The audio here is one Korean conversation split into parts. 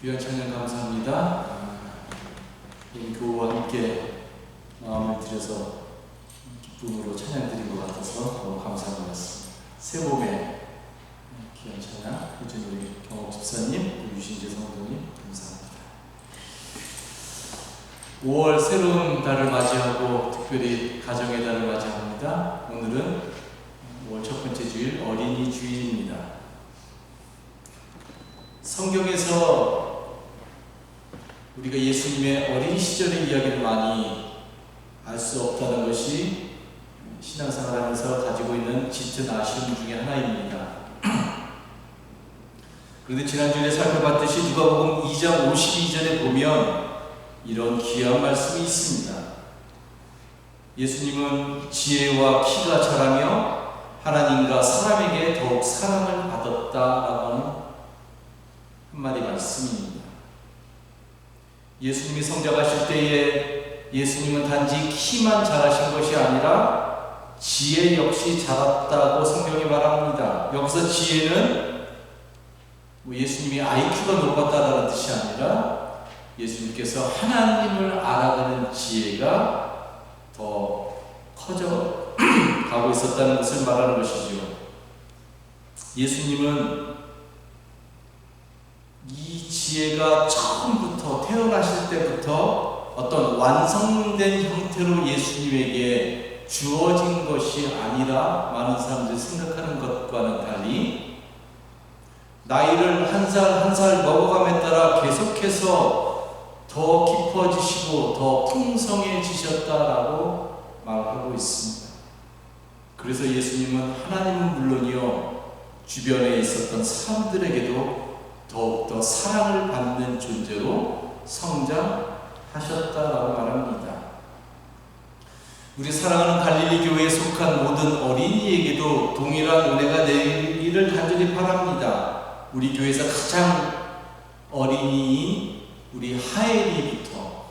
귀한 찬양 감사합니다. 이 교우와 함께 마음을 들여서 기쁨으로 찬양 드린 것 같아서 너무 감사한 것 같습니다. 새봄에 귀한 찬양 해준 우리 경옥 집사님, 유신재 성도님 감사합니다. 5월 새로운 달을 맞이하고 특별히 가정의 달을 맞이합니다. 오늘은 5월 첫 번째 주일 어린이 주일입니다. 성경에서 우리가 예수님의 어린 시절의 이야기를 많이 알 수 없다는 것이 신앙생활 하면서 가지고 있는 짙은 아쉬움 중에 하나입니다. 그런데 지난주에 살펴봤듯이 누가복음 2장 52절에 보면 이런 귀한 말씀이 있습니다. 예수님은 지혜와 키가 자라며 하나님과 사람에게 더욱 사랑을 받았다라고 하는 한마디 말씀입니다. 예수님이 성장하실 때에 예수님은 단지 키만 자라신 것이 아니라 지혜 역시 자랐다고 성경이 말합니다. 여기서 지혜는 예수님이 IQ가 높았다는 뜻이 아니라 예수님께서 하나님을 알아가는 지혜가 더 커져 가고 있었다는 것을 말하는 것이죠. 예수님은 이 지혜가 처음부터 태어나실 때부터 어떤 완성된 형태로 예수님에게 주어진 것이 아니라 많은 사람들이 생각하는 것과는 달리 나이를 한 살 한 살 먹어감에 따라 계속해서 더 깊어지시고 더 풍성해지셨다라고 말하고 있습니다. 그래서 예수님은 하나님은 물론이요 주변에 있었던 사람들에게도 더욱더 사랑을 받는 존재로 성장하셨다라고 말합니다. 우리 사랑하는 갈릴리 교회에 속한 모든 어린이에게도 동일한 은혜가 내리기를 간절히 바랍니다. 우리 교회에서 가장 어린이인 우리 하엘이부터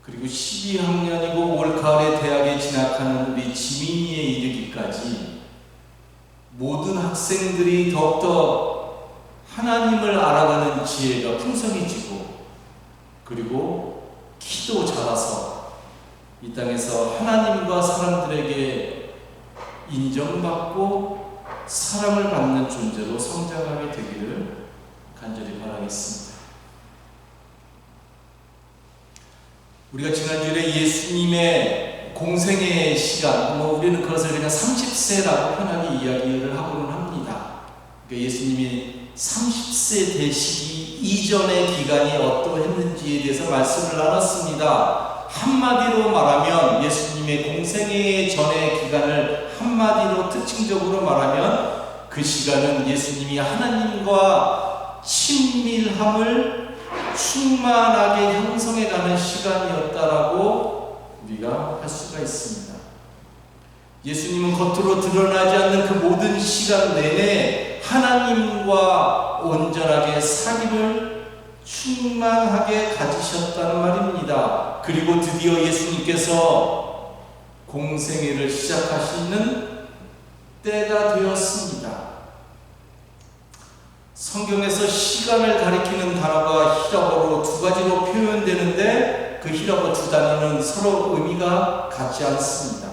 그리고 12학년이고 올 가을에 대학에 진학하는 우리 지민이에 이르기까지 모든 학생들이 더욱더 하나님을 알아가는 지혜가 풍성해지고 그리고 키도 자라서 이 땅에서 하나님과 사람들에게 인정받고 사랑을 받는 존재로 성장하게 되기를 간절히 바라겠습니다. 우리가 지난주에 예수님의 공생의 시간, 우리는 그것을 그냥 30세라고 편하게 이야기를 하고는 합니다. 그러니까 예수님이 30세 되시기 이전의 기간이 어떠했는지에 대해서 말씀을 나눴습니다. 한마디로 말하면 예수님의 공생애 전의 기간을 한마디로 특징적으로 말하면 그 시간은 예수님이 하나님과 친밀함을 충만하게 형성해가는 시간이었다라고 우리가 할 수가 있습니다. 예수님은 겉으로 드러나지 않는 그 모든 시간 내내 하나님과 온전하게 삶을 충만하게 가지셨다는 말입니다. 그리고 드디어 예수님께서 공생애를 시작하시는 때가 되었습니다. 성경에서 시간을 가리키는 단어가 히라보로 두 가지로 표현되는데 그 히라보 두 단어는 서로 의미가 같지 않습니다.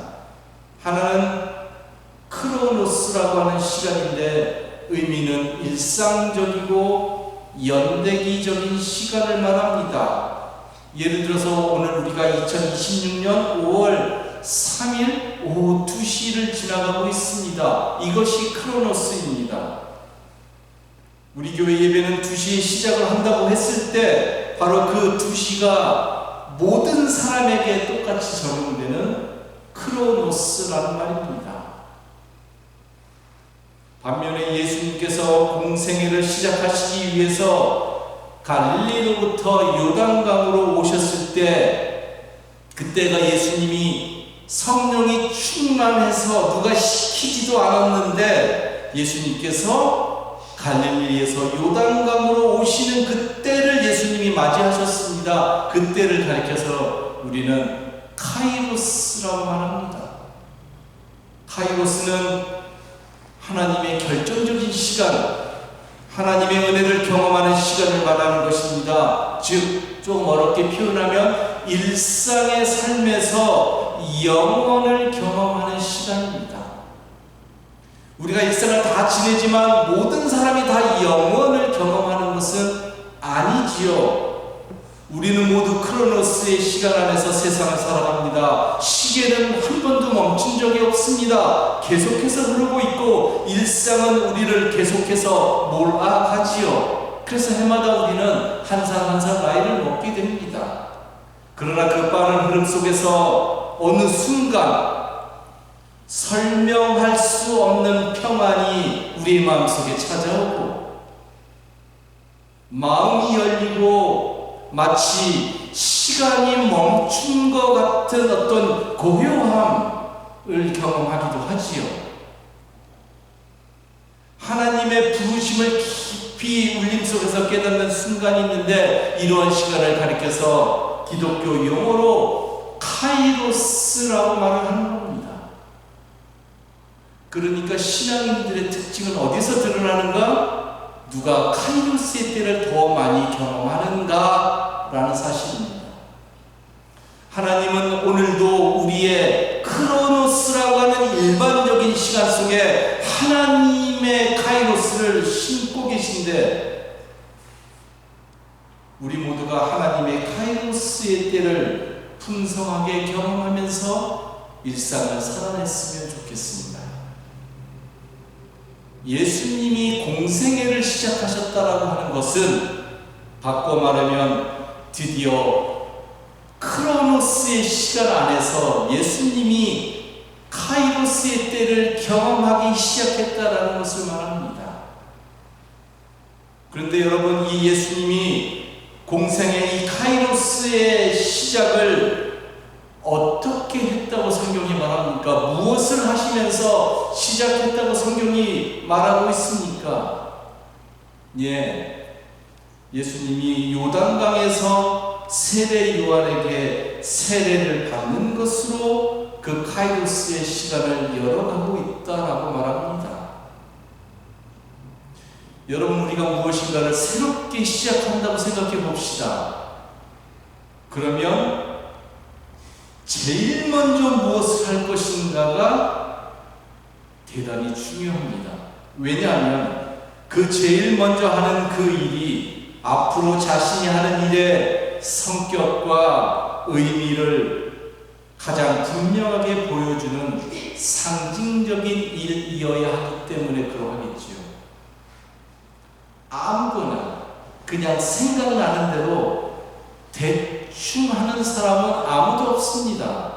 하나는 크로노스라고 하는 시간인데 의미는 일상적이고 연대기적인 시간을 말합니다. 예를 들어서 오늘 우리가 2026년 5월 3일 오후 2시를 지나가고 있습니다. 이것이 크로노스입니다. 우리 교회 예배는 2시에 시작을 한다고 했을 때 바로 그 2시가 모든 사람에게 똑같이 적용되는 크로노스라는 말입니다. 반면에 예수님께서 공생애를 시작하시기 위해서 갈릴리로부터 요단강으로 오셨을 때 그때가 예수님이 성령이 충만해서 누가 시키지도 않았는데 예수님께서 갈릴리에서 요단강으로 오시는 그때를 예수님이 맞이하셨습니다. 그때를 가리켜서 우리는 카이로스라고 말합니다. 카이로스는 하나님의 결정적인 시간, 하나님의 은혜를 경험하는 시간을 말하는 것입니다. 즉, 좀 어렵게 표현하면 일상의 삶에서 영원을 경험하는 시간입니다. 우리가 일상을 다 지내지만 모든 사람이 다 영원을 경험하는 것은 아니지요. 우리는 모두 크로노스의 시간 안에서 세상을 살아갑니다. 시계는 한 번도 멈춘 적이 없습니다. 계속해서 흐르고 있고 일상은 우리를 계속해서 몰아가지요. 그래서 해마다 우리는 한 살 한 살 나이를 먹게 됩니다. 그러나 그 빠른 흐름 속에서 어느 순간 설명할 수 없는 평안이 우리의 마음속에 찾아오고 마음이 열리고 마치 시간이 멈춘 것 같은 어떤 고요함을 경험하기도 하지요. 하나님의 부르심을 깊이 울림 속에서 깨닫는 순간이 있는데 이러한 시간을 가리켜서 기독교 용어로 카이로스라고 말을 하는 겁니다. 그러니까 신앙인들의 특징은 어디서 드러나는가? 누가 카이로스의 때를 더 많이 경험하는가? 라는 사실입니다. 하나님은 오늘도 우리의 크로노스라고 하는 일반적인 시간 속에 하나님의 카이로스를 심고 계신데 우리 모두가 하나님의 카이로스의 때를 풍성하게 경험하면서 일상을 살아냈으면 좋겠습니다. 예수님이 공생애를 시작하셨다라고 하는 것은 바꿔 말하면 드디어 크로노스의 시간 안에서 예수님이 카이로스의 때를 경험하기 시작했다라는 것을 말합니다. 그런데 여러분, 이 예수님이 공생의 이 카이로스의 시작을 어떻게 했다고 성경이 말합니까? 무엇을 하시면서 시작했다고 성경이 말하고 있습니까? 예수님이 요단강에서 세례 요한에게 세례를 받는 것으로 그 카이로스의 시간을 열어가고 있다라고 말합니다. 여러분, 우리가 무엇인가를 새롭게 시작한다고 생각해 봅시다. 그러면 제일 먼저 무엇을 할 것인가가 대단히 중요합니다. 왜냐하면 그 제일 먼저 하는 그 일이 앞으로 자신이 하는 일의 성격과 의미를 가장 분명하게 보여주는 상징적인 일이어야 하기 때문에 그러하겠지요. 아무거나 그냥 생각나는 대로 대충 하는 사람은 아무도 없습니다.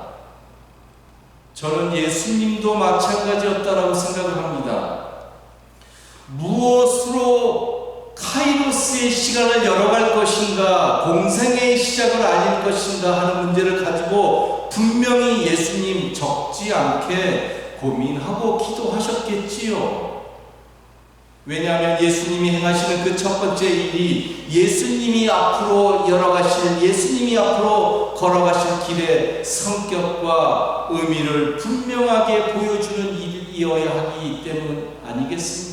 저는 예수님도 마찬가지였다라고 생각을 합니다. 무엇으로 카이로스의 시간을 열어갈 것인가, 공생애의 시작을 알릴 것인가 하는 문제를 가지고 분명히 예수님 적지 않게 고민하고 기도하셨겠지요. 왜냐하면 예수님이 행하시는 그 첫 번째 일이 예수님이 앞으로 열어가실, 예수님이 앞으로 걸어가실 길의 성격과 의미를 분명하게 보여주는 일이어야 하기 때문 아니겠습니까?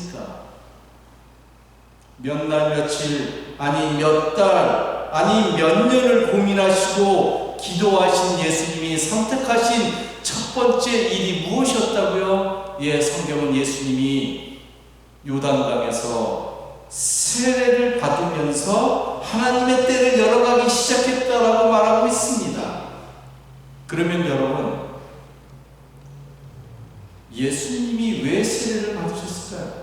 몇 날, 며칠, 아니 몇 달, 아니 몇 년을 고민하시고 기도하신 예수님이 선택하신 첫 번째 일이 무엇이었다고요? 성경은 예수님이 요단강에서 세례를 받으면서 하나님의 때를 열어가기 시작했다라고 말하고 있습니다. 그러면 여러분, 예수님이 왜 세례를 받으셨을까요?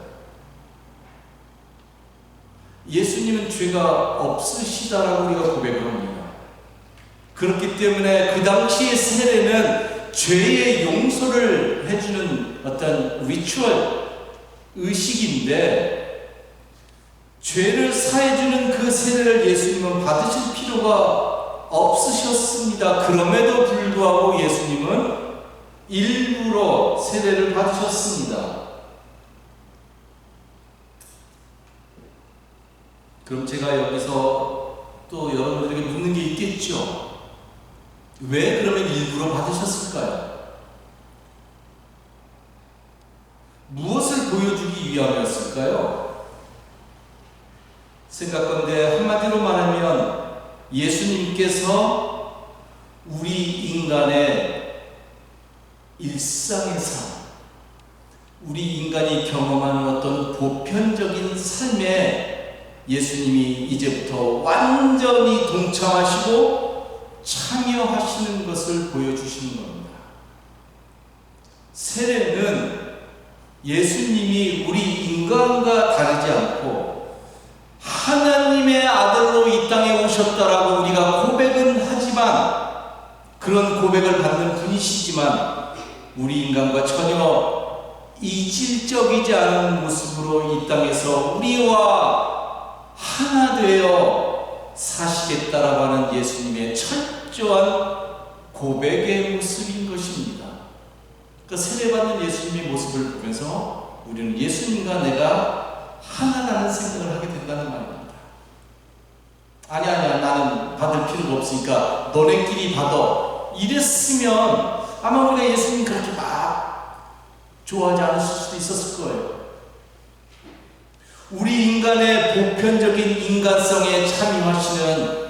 예수님은 죄가 없으시다라고 우리가 고백을 합니다. 그렇기 때문에 그 당시의 세례는 죄의 용서를 해주는 어떤 리추얼, 의식인데 죄를 사해주는 그 세례를 예수님은 받으실 필요가 없으셨습니다. 그럼에도 불구하고 예수님은 일부러 세례를 받으셨습니다. 그럼 제가 여기서 또 여러분들에게 묻는 게 있겠죠. 왜 그러면 일부러 받으셨을까요? 무엇을 보여주기 위함이었을까요? 생각건데 한마디로 말하면 예수님께서 우리 인간의 일상의 삶, 우리 인간이 경험하는 어떤 보편적인 삶에 예수님이 이제부터 완전히 동참하시고 참여하시는 것을 보여주시는 겁니다. 세례는 예수님이 우리 인간과 다르지 않고 하나님의 아들로 이 땅에 오셨다라고 우리가 고백은 하지만, 그런 고백을 받는 분이시지만 우리 인간과 전혀 이질적이지 않은 모습으로 이 땅에서 우리와 하나 되어 사시겠다라고 하는 예수님의 철저한 고백의 모습인 것입니다. 그러니까 세례받는 예수님의 모습을 보면서 우리는 예수님과 내가 하나라는 생각을 하게 된다는 말입니다. 아니야 나는 받을 필요가 없으니까 너네끼리 받아, 이랬으면 아마 우리가 예수님 그렇게 막 좋아하지 않으실 수도 있었을 거예요. 우리 인간의 보편적인 인간성에 참여하시는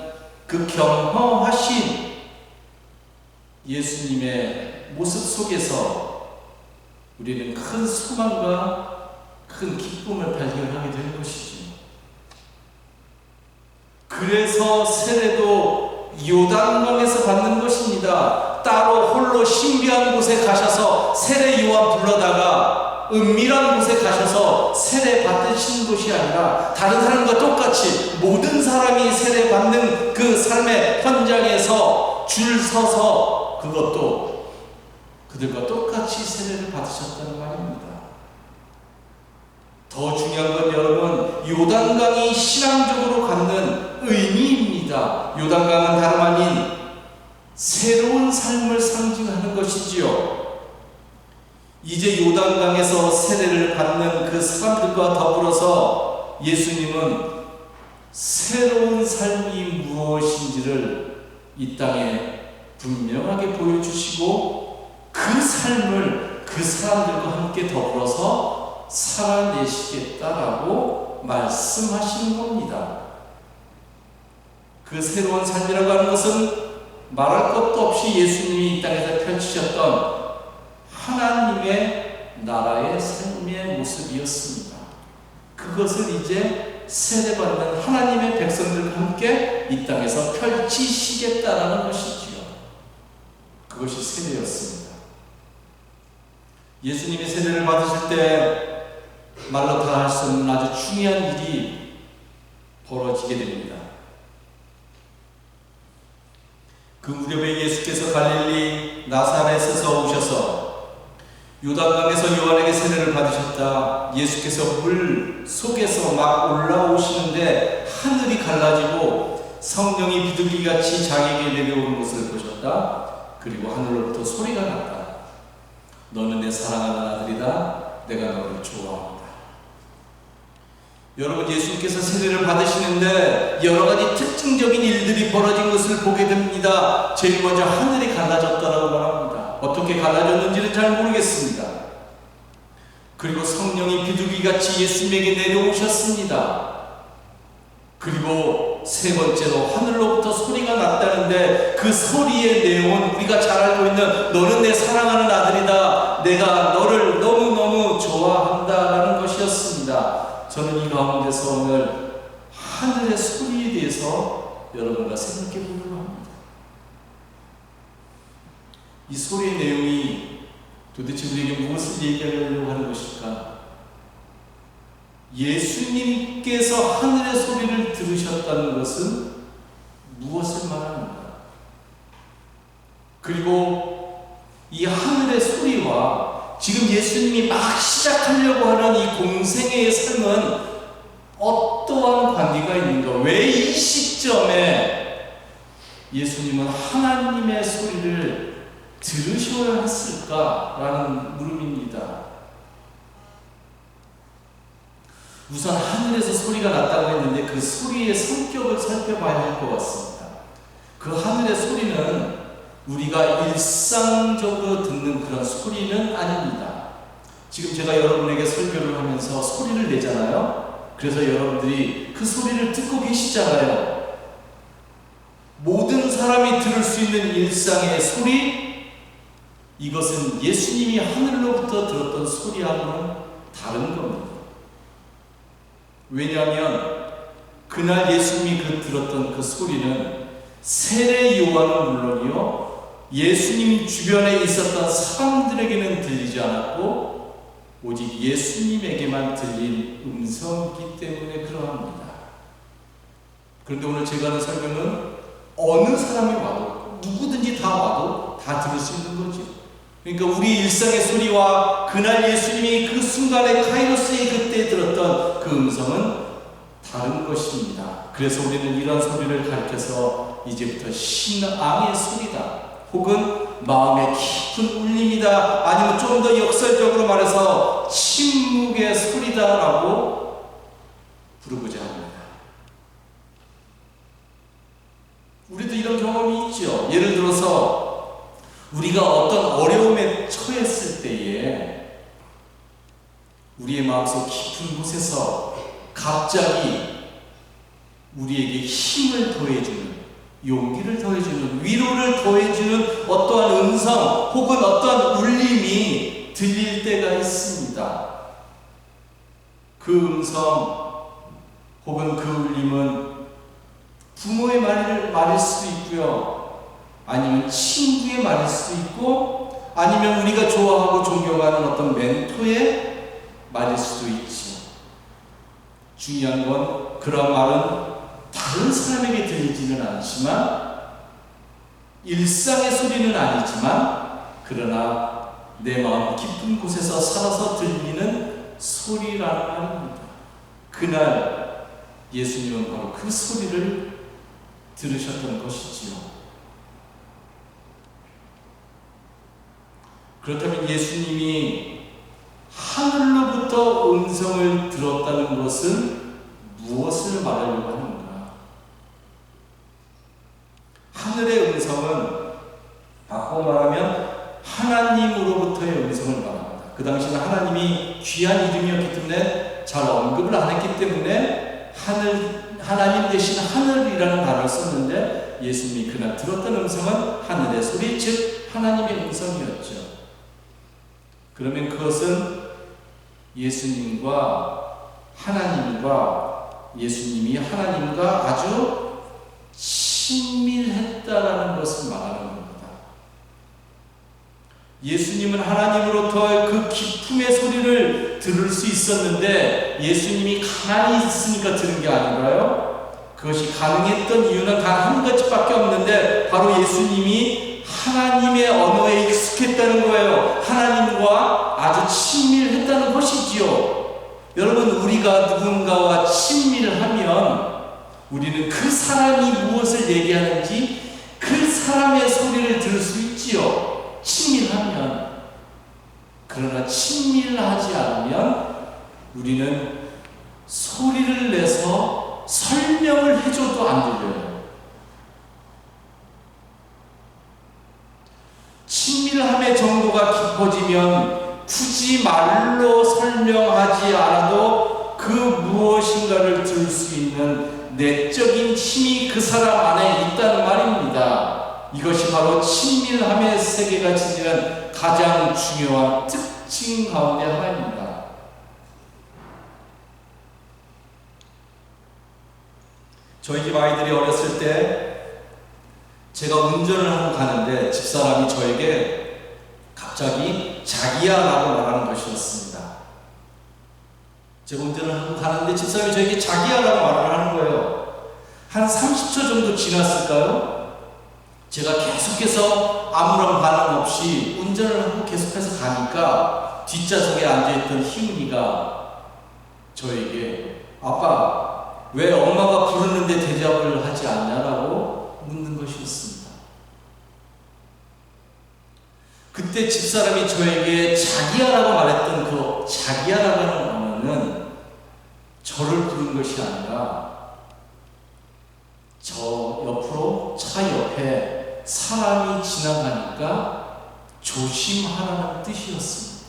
그 겸허하신 예수님의 모습 속에서 우리는 큰 소망과 큰 기쁨을 발견하게 되는 것이죠. 그래서 세례도 요단강에서 받는 것입니다. 따로 홀로 신비한 곳에 가셔서 세례 요한 불러다가 은밀한 곳에 가셔서 세례 받으시는 것이 아니라 다른 사람과 똑같이 모든 사람이 세례 받는 그 삶의 현장에서 줄 서서 그것도 그들과 똑같이 세례를 받으셨다는 말입니다. 더 중요한 건 여러분, 요단강이 신앙적으로 갖는 의미입니다. 요단강은 다름 아닌 새로운 삶을 상징하는 것이지요. 이제 요단강에서 세례를 받는 그 사람들과 더불어서 예수님은 새로운 삶이 무엇인지를 이 땅에 분명하게 보여주시고 그 삶을 그 사람들과 함께 더불어서 살아내시겠다라고 말씀하시는 겁니다. 그 새로운 삶이라고 하는 것은 말할 것도 없이 예수님이 이 땅에서 펼치셨던 하나님의 나라의 삶의 모습이었습니다. 그것을 이제 세례받는 하나님의 백성들과 함께 이 땅에서 펼치시겠다라는 것이지요. 그것이 세례였습니다. 예수님이 세례를 받으실 때 말로 다 할 수 없는 아주 중요한 일이 벌어지게 됩니다. 그 무렵에 예수께서 갈릴리 나사렛에서 오셔서 요단강에서 요한에게 세례를 받으셨다. 예수께서 물 속에서 막 올라오시는데 하늘이 갈라지고 성령이 비둘기같이 자기에게 내려오는 것을 보셨다. 그리고 하늘로부터 소리가 났다. 너는 내 사랑하는 아들이다. 내가 너를 좋아한다. 여러분, 예수님께서 세례를 받으시는데 여러 가지 특징적인 일들이 벌어진 것을 보게 됩니다. 제일 먼저 하늘이 갈라졌다라고 말합니다. 어떻게 갈라졌는지는 잘 모르겠습니다. 그리고 성령이 비둘기같이 예수님에게 내려오셨습니다. 그리고 세 번째로 하늘로부터 소리가 났다는데 그 소리의 내용은 우리가 잘 알고 있는 너는 내 사랑하는 아들이다. 내가 너를 너무너무 좋아한다라는 것이었습니다. 저는 이 가운데서 오늘 하늘의 소리에 대해서 여러분과 생각해 보려고 합니다. 이 소리의 내용이 도대체 우리에게 무엇을 얘기하려고 하는 것일까? 예수님께서 하늘의 소리를 들으셨다는 것은 무엇을 말하는가? 그리고 이 하늘의 소리와 지금 예수님이 막 시작하려고 하는 이 공생애의 삶은 어떠한 관계가 있는가? 왜 이 시점에 예수님은 하나님의 소리를 들으셔야 했을까라는 물음입니다. 우선 하늘에서 소리가 났다고 했는데 그 소리의 성격을 살펴봐야 할 것 같습니다. 그 하늘의 소리는 우리가 일상적으로 듣는 그런 소리는 아닙니다. 지금 제가 여러분에게 설교를 하면서 소리를 내잖아요. 그래서 여러분들이 그 소리를 듣고 계시잖아요. 모든 사람이 들을 수 있는 일상의 소리, 이것은 예수님이 하늘로부터 들었던 소리하고는 다른 겁니다. 왜냐하면 그날 예수님이 들었던 그 소리는 세례 요한은 물론이요, 예수님 주변에 있었던 사람들에게는 들리지 않았고 오직 예수님에게만 들린 음성이기 때문에 그러합니다. 그런데 오늘 제가 하는 설명은 어느 사람이 와도, 누구든지 다 와도 다 들을 수 있는 거죠. 그러니까 우리 일상의 소리와 그날 예수님이 그 순간에 카이로스의 그때 들었던 그 음성은 다른 것입니다. 그래서 우리는 이런 소리를 가리켜서 이제부터 신앙의 소리다, 혹은 마음의 깊은 울림이다, 아니면 좀 더 역설적으로 말해서 침묵의 소리다라고 부르고자 합니다. 우리도 이런 경험이 있죠. 예를 들어서 우리가 어떤 어려움에 처했을 때에 우리의 마음속 깊은 곳에서 갑자기 우리에게 힘을 더해주는, 용기를 더해주는, 위로를 더해주는 어떠한 음성 혹은 어떠한 울림이 들릴 때가 있습니다. 그 음성 혹은 그 울림은 부모의 말일 수도 있고요, 아니면 친구의 말일 수도 있고, 아니면 우리가 좋아하고 존경하는 어떤 멘토의 말일 수도 있죠. 중요한 건 그런 말은 다른 사람에게 들리지는 않지만, 일상의 소리는 아니지만, 그러나 내 마음 깊은 곳에서 살아서 들리는 소리라는 말입니다. 그날 예수님은 바로 그 소리를 들으셨던 것이지요. 그렇다면 예수님이 하늘로부터 음성을 들었다는 것은 무엇을 말하려고 하는가? 하늘의 음성은 바꿔 말하면 하나님으로부터의 음성을 말합니다. 그 당시는 하나님이 귀한 이름이었기 때문에 잘 언급을 안 했기 때문에 하나님 대신 하늘이라는 단어를 썼는데, 예수님이 그날 들었던 음성은 하늘의 소리, 즉 하나님의 음성이었죠. 그러면 그것은 예수님이 하나님과 아주 친밀했다라는 것을 말하는 겁니다. 예수님은 하나님으로부터 그 기쁨의 소리를 들을 수 있었는데 예수님이 가만히 있으니까 들은 게 아닌가요? 그것이 가능했던 이유는 단 한 가지밖에 없는데, 바로 예수님이 하나님의 언어에 익숙했다는 거예요. 하나님과 아주 친밀했다는 것이지요. 여러분, 우리가 누군가와 친밀하면 우리는 그 사람이 무엇을 얘기하는지 그 사람의 소리를 들을 수 있지요. 친밀하면. 그러나 친밀하지 않으면 우리는 소리를 내서 설명을 해줘도 안 들려요. 친밀함의 정도가 깊어지면 굳이 말로 설명하지 않아도 그 무엇인가를 들을 수 있는 내적인 힘이 그 사람 안에 있다는 말입니다. 이것이 바로 친밀함의 세계가 지니는 가장 중요한 특징 가운데 하나입니다. 저희 집 아이들이 어렸을 때 제가 운전을 하고 가는데 집사람이 저에게 갑자기 자기야 라고 말하는 것이었습니다. 제가 운전을 하고 가는데 집사람이 저에게 자기야 라고 말을 하는 거예요. 한 30초 정도 지났을까요? 제가 계속해서 아무런 반응 없이 운전을 하고 계속해서 가니까 뒷좌석에 앉아있던 희은이가 저에게 아빠, 왜 엄마가 부르는데 대답을 하지 않냐라고 묻는 것이었습니다. 그때 집사람이 저에게 자기야라고 말했던 그 자기야라고 하는 언어는 저를 부른 것이 아니라 저 옆으로 차 옆에 사람이 지나가니까 조심하라는 뜻이었습니다.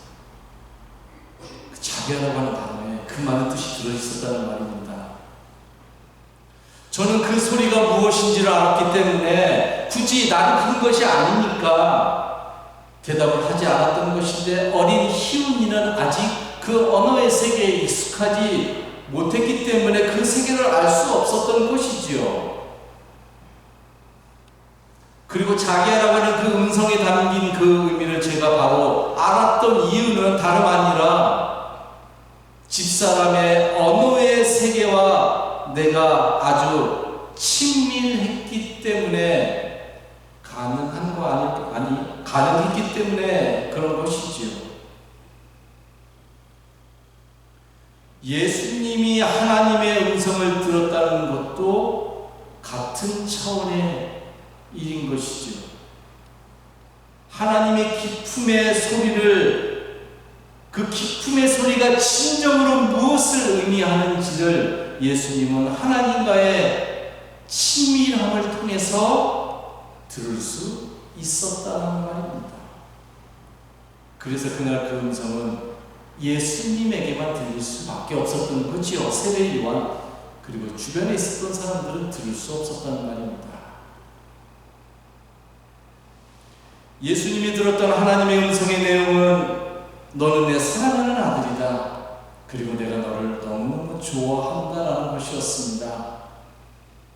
그 자기야라고 하는 단어에 그 그 많은 뜻이 들어있었다는 말입니다. 저는 그 소리가 무엇인지를 알았기 때문에 굳이 나를 부른 것이 아니니까 대답을 하지 않았던 것인데, 어린 희훈이는 아직 그 언어의 세계에 익숙하지 못했기 때문에 그 세계를 알 수 없었던 것이지요. 그리고 자기야라고 하는 그 음성에 담긴 그 의미를 제가 바로 알았던 이유는 다름 아니라 집사람의 언어의 세계와 내가 아주 친밀했기 때문에 가능했기 때문에 그런 것이지요. 예수님이 하나님의 음성을 들었다는 것도 같은 차원의 일인 것이죠. 하나님의 기쁨의 소리를, 그 기쁨의 소리가 진정으로 무엇을 의미하는지를 예수님은 하나님과의 친밀함을 통해서 들을 수 있었다는 말입니다. 그래서 그날 그 음성은 예수님에게만 들릴 수밖에 없었던 거지요. 세례 요한 그리고 주변에 있었던 사람들은 들을 수 없었다는 말입니다. 예수님이 들었던 하나님의 음성의 내용은 너는 내 사랑하는 아들이다. 그리고 내가 너를 너무너무 좋아한다라는 것이었습니다.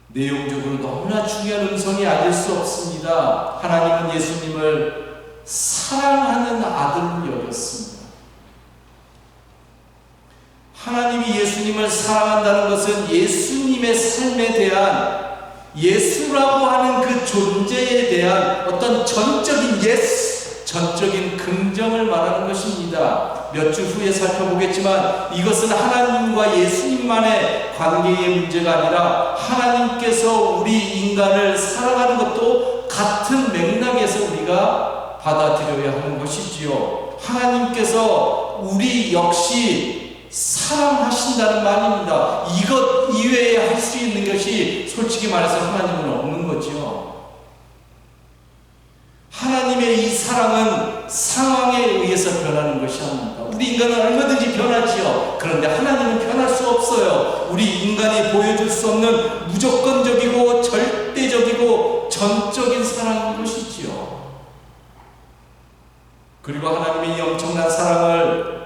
내용적으로 너무나 중요한 음성이 아닐 수 없습니다. 하나님은 예수님을 사랑하는 아들로 여겼습니다. 하나님이 예수님을 사랑한다는 것은 예수님의 삶에 대한, 예수라고 하는 그 존재에 대한 어떤 전적인 전적인 긍정을 말하는 것입니다. 몇 주 후에 살펴보겠지만 이것은 하나님과 예수님만의 관계의 문제가 아니라 하나님께서 우리 인간을 사랑하는 것도 같은 맥락에서 우리가 받아들여야 하는 것이지요. 하나님께서 우리 역시 사랑하신다는 말입니다. 이것 이외에 할 수 있는 것이 솔직히 말해서 하나님은 없는 거죠. 하나님의 이 사랑은 상황에 의해서 변하는 것이 아닙니다. 우리 인간은 얼마든지 변하지요. 그런데 하나님은 변할 수 없어요. 우리 인간이 보여줄 수 없는 무조건적이고 절대적이고 전적인 사랑인 것이지요. 그리고 하나님의 이 엄청난 사랑을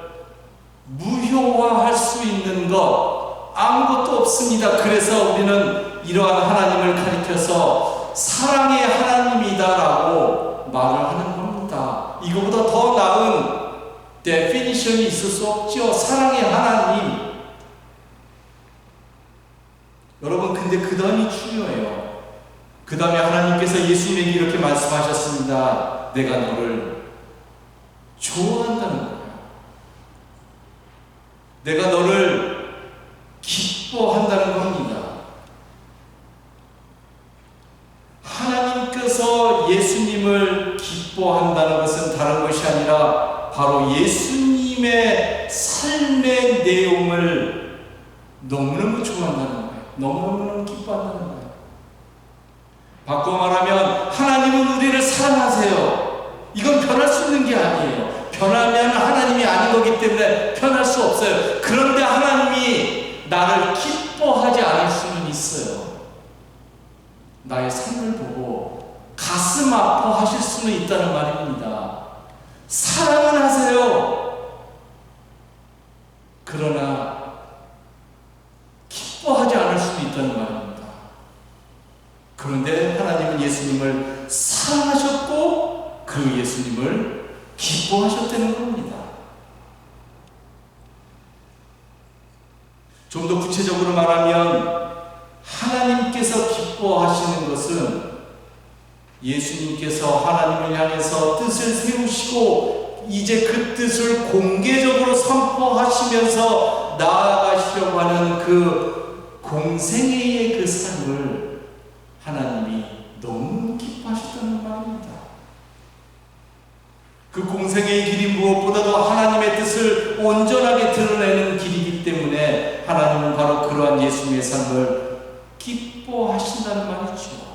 무효화할 수 있는 것 아무것도 없습니다. 그래서 우리는 이러한 하나님을 가리켜서 사랑의 하나님이다라고 말을 하는 겁니다. 이거보다 더 나은 데피니션이 있을 수 없죠. 사랑의 하나님. 여러분, 근데 그 다음이 중요해요. 그 다음에 하나님께서 예수님에게 이렇게 말씀하셨습니다. 내가 너를 좋아한다는 거예요. 내가 너를 기뻐한다는 겁니다. 하나님께서 예수님을 기뻐한다는 것은 다른 것이 아니라 바로 예수님의 삶의 내용을 너무너무 좋아한다는 거예요. 너무너무 기뻐한다는 거예요. 바꿔 말하면 하나님은 우리를 사랑하세요. 이건 변할 수 있는 게 아니에요. 변하면 하나님이 아닌 거기 때문에 변할 수 없어요. 그런데 하나님이 나를 기뻐하지 않을 수는 있어요. 나의 삶을 보고 가슴 아파하실 수는 있다는 말입니다. 사랑은 하세요. 그러나 기뻐하지 않을 수는 있다는 말입니다. 그런데 하나님은 예수님을 사랑하셨고 그 예수님을 기뻐하셨다는 겁니다. 좀 더 구체적으로 말하면 하나님께서 기뻐하시는 것은 예수님께서 하나님을 향해서 뜻을 세우시고 이제 그 뜻을 공개적으로 선포하시면서 나아가시려고 하는 그 공생애의 그 삶을 하나님이 너무 기뻐하셨다는 말입니다. 그 공생애의 길이 무엇보다도 하나님의 뜻을 온전하게 드러내는 길이기 때문에 하나님은 바로 그러한 예수님의 삶을 기뻐하신다는 말이죠.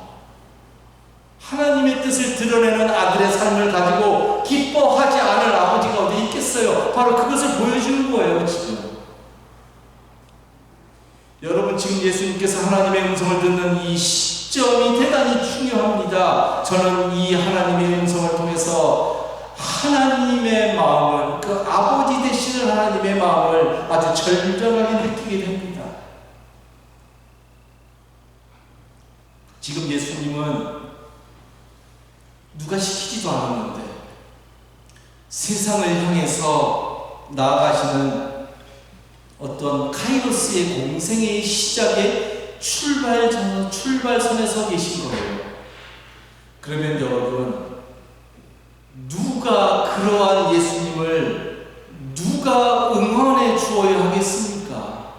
하나님의 뜻을 드러내는 아들의 삶을 가지고 기뻐하지 않을 아버지가 어디 있겠어요? 바로 그것을 보여주는 거예요, 지금. 여러분, 지금 예수님께서 하나님의 음성을 듣는 이 시점이 대단히 중요합니다. 저는 이 하나님의 음성을 통해서 하나님의 마음을, 그 아버지 되시는 하나님의 마음을 아주 절절하게 느끼게 됩니다. 지금 예수님은 누가 시키지도 않았는데 세상을 향해서 나아가시는 어떤 카이로스의 공생의 시작의 출발선에 서 계신 거예요. 그러면 여러분, 누가 그러한 예수님을 누가 응원해 주어야 하겠습니까?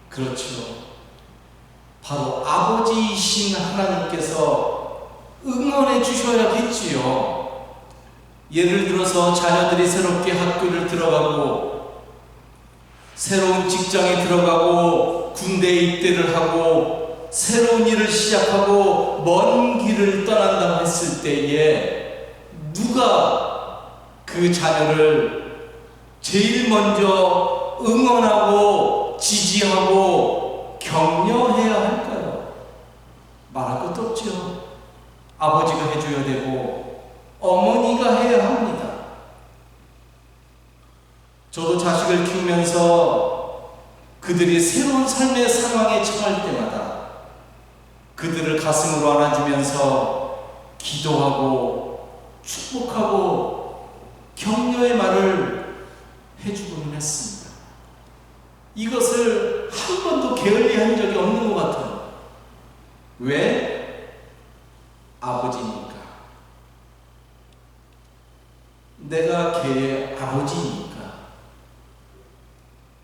그렇죠. 바로 아버지이신 하나님께서 응원해 주셔야겠지요. 예를 들어서 자녀들이 새롭게 학교를 들어가고 새로운 직장에 들어가고 군대에 입대를 하고 새로운 일을 시작하고 먼 길을 떠난다고 했을 때에 누가 그 자녀를 제일 먼저 응원하고 지지하고 격려해야 할까요? 말할 것도 없죠. 아버지가 해줘야 되고 어머니가 해야 합니다. 저도 자식을 키우면서 그들이 새로운 삶의 상황에 처할 때마다 그들을 가슴으로 안아주면서 기도하고 축복하고 격려의 말을 해주고는 했습니다. 이것을 한 번도 게을리한 적이 없는 것 같아요. 왜? 아버지니까. 내가 걔의 아버지니까.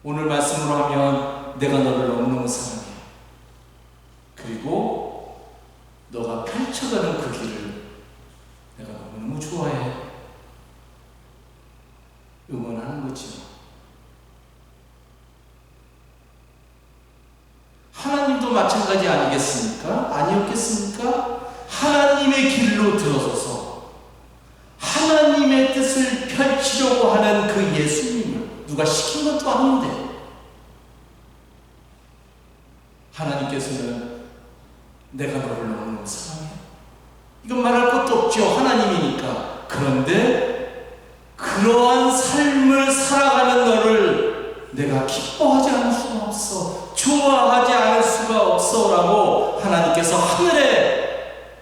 오늘 말씀으로 하면 내가 너를 너무너무 사랑해. 그리고 너가 펼쳐가는 그 길을 내가 너무너무 좋아해. 응원하는 거죠. 하나님도 마찬가지 아니겠습니까? 아니었겠습니까? 하나님의 길로 들어서서 하나님의 뜻을 펼치려고 하는 그 예수님을 누가 시킨 것도 아닌데 하나님께서는 내가 너를 너무너무 사랑해. 이건 말할 것도 없죠. 하나님이니까. 그런데 그러한 삶을 살아가는 너를 내가 기뻐하지 않을 수가 없어. 좋아하지 않을 수가 없어 라고 하나님께서 하늘의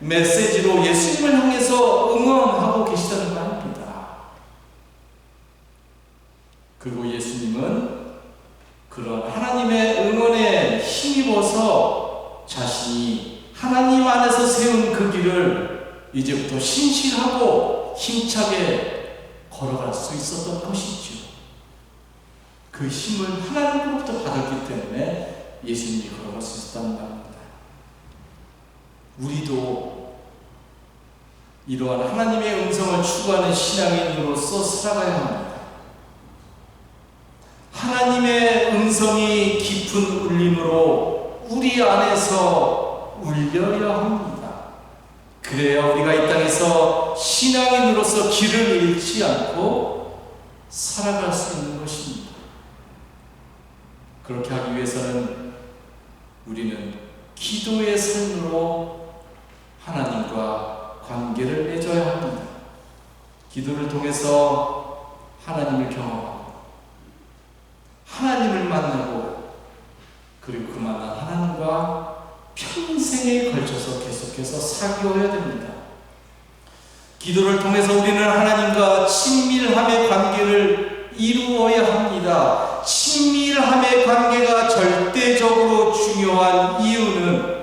메시지로 예수님을 향해서 응원하고 계시다는 말입니다. 그리고 예수님은 그런 하나님의 응원에 힘입어서 자신이 하나님 안에서 세운 그 길을 이제부터 신실하고 힘차게 걸어갈 수 있었던 것이죠. 그 힘을 하나님으로부터 받았기 때문에 예수님이 걸어갈 수 있었다는 말입니다. 우리도 이러한 하나님의 음성을 추구하는 신앙인으로서 살아가야 합니다. 하나님의 음성이 깊은 울림으로 우리 안에서 울려야 합니다. 그래야 우리가 이 땅에서 신앙인으로서 길을 잃지 않고 살아갈 수 있는 것입니다. 그렇게 하기 위해서는 우리는 기도의 삶으로 하나님과 관계를 맺어야 합니다. 기도를 통해서 하나님을 경험하고 하나님을 만나고 그리고 그 만난 하나님과 평생에 걸쳐서 계속해서 사귀어야 됩니다. 기도를 통해서 우리는 하나님과 친밀함의 관계를 이루어야 합니다. 친밀함의 관계가 절대적으로 중요한 이유는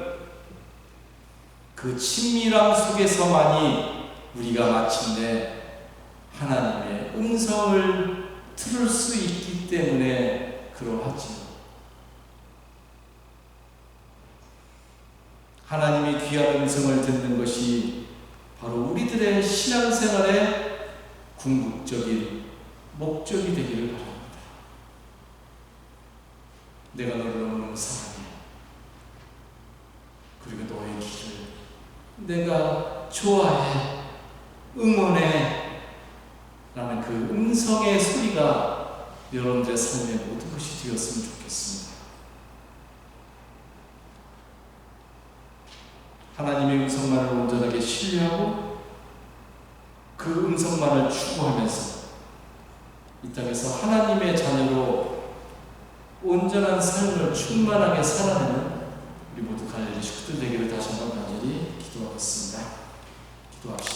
그 친밀함 속에서만이 우리가 마침내 하나님의 음성을 들을 수 있기 때문에 그러하지요. 하나님의 귀한 음성을 듣는 것이 바로 우리들의 신앙생활의 궁극적인 목적이 되기를 바랍니다. 내가 너를 너무너무 사랑해. 그리고 너의 길을 내가 좋아해, 응원해 라는 그 음성의 소리가 여러분들의 삶의 모든 것이 되었으면 좋겠습니다. 하나님의 음성만을 온전하게 신뢰하고 그 음성만을 추구하면서 이 땅에서 하나님의 자녀로 온전한 삶을 충만하게 살아내는 우리 모두 갈릴리 식구들 되기를 다시 한번 간절히 기도하겠습니다. 기도합시다.